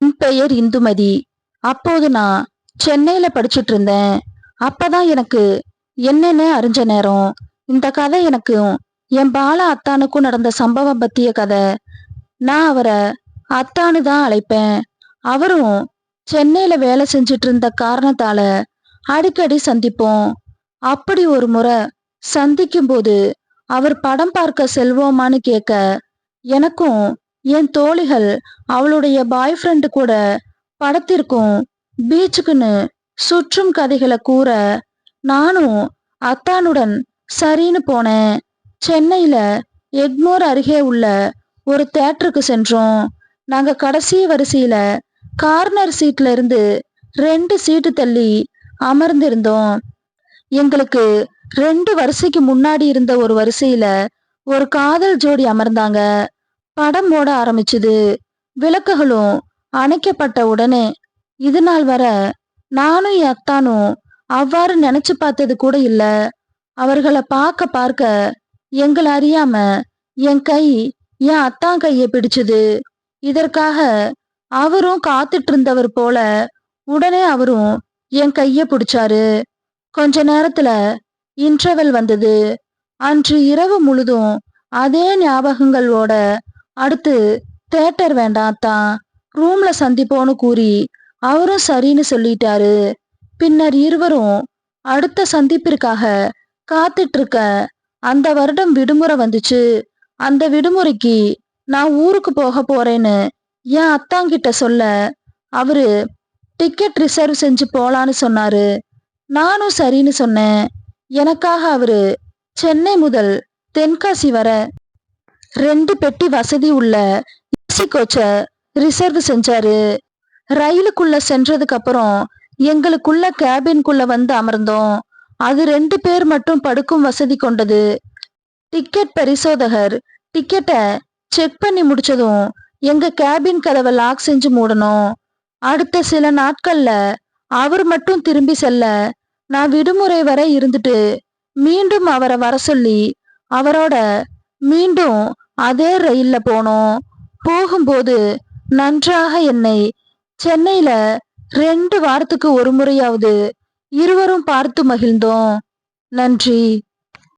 என் பெயர் இந்துமதி. அப்போது நான் சென்னையில படிச்சுட்டு இருந்தேன். அப்பதான் எனக்கு என்னன்னு அறிஞ்ச நேரம். இந்த கதை எனக்கும் என் பாலா அத்தானுக்கும் நடந்த சம்பவம் பத்திய கதை. நான் அவரை அத்தானு தான் அழைப்பேன். அவரும் சென்னையில வேலை செஞ்சுட்டு இருந்த காரணத்தால அடிக்கடி சந்திப்போம். அப்படி ஒரு முறை சந்திக்கும் போது அவர் படம் பார்க்க செல்வோமான்னு கேட்க, எனக்கும் என் தோழிகள் அவளுடைய பாய் ஃப்ரெண்டு கூட படத்திற்கும் பீச்சுக்குன்னு சுற்றும் கதைகளை கூற, நானும் அத்தானுடன் சரின்னு போனேன். சென்னையில எக்மோர் அருகே உள்ள ஒரு தியேட்டருக்கு சென்றோம். நாங்க கடைசி வரிசையில கார்னர் சீட்ல இருந்து 2 சீட்டு தள்ளி அமர்ந்திருந்தோம். எங்களுக்கு 2 வரிசைக்கு முன்னாடி இருந்த ஒரு வரிசையில ஒரு காதல் ஜோடி அமர்ந்தாங்க. படம் ஓட ஆரம்பிச்சுது. விளக்குகளும் அணைக்கப்பட்ட உடனே, இது நாள் வர நானும் என் அத்தானும் அவ்வாறு நினைச்சு பார்த்தது கூட இல்ல. அவர்களை பார்க்க பார்க்க எங்களை அறியாம என் கை என் அத்தான் கைய பிடிச்சுது. இதற்காக அவரும் காத்துட்டு இருந்தவர் போல உடனே அவரும் என் கைய பிடிச்சாரு. கொஞ்ச நேரத்துல இன்டர்வெல் வந்தது. அன்று இரவு முழுதும் அதே ஞாபகங்களோட அடுத்து தியேட்டர் வேண்டாம் தான், ரூம்ல சந்திப்போன்னு கூறி அவரும் சரின்னு சொல்லிட்டாரு. பின்னர் இருவரும் அடுத்த சந்திப்பிற்காக காத்துட்டு இருக்க, அந்த வருடம் விடுமுறை வந்துச்சு. அந்த விடுமுறைக்கு நான் ஊருக்கு போக போறேன்னு என் அத்தாங்கிட்ட சொல்ல, அவரு டிக்கெட் ரிசர்வ் செஞ்சு போலான்னு சொன்னாரு. நானும் சரின்னு சொன்னேன். எனக்காக அவரு சென்னை முதல் தென்காசி வர 2 பெட்டி வசதி உள்ள ஏசி கோச்ச ரிசர்வ் செஞ்சாரு. ரயிலுக்குள்ள சென்றதுக்கு அப்புறம் எங்களுக்குள்ள கேபின்குள்ள வந்து அமர்ந்தோம். அது 2 பேர் மட்டும் படுக்கும் வசதி கொண்டது. டிக்கெட் பரிசோதகர் டிக்கெட்டை செக் பண்ணி முடிச்சதும் எங்க கேபின் கதவை லாக் செஞ்சு மூடணும். அடுத்த சில நாட்கள்ல அவர் மட்டும் திரும்பி செல்ல, நான் விடுமுறை வரை இருந்துட்டு மீண்டும் அவரை வர சொல்லி அவரோட மீண்டும் அதே ரயில்ல போனோம். போகும்போது நன்றாக என்னை சென்னையில 2 வாரத்துக்கு ஒரு முறையாவது இருவரும் பார்த்து மகிழ்ந்தோம். நன்றி.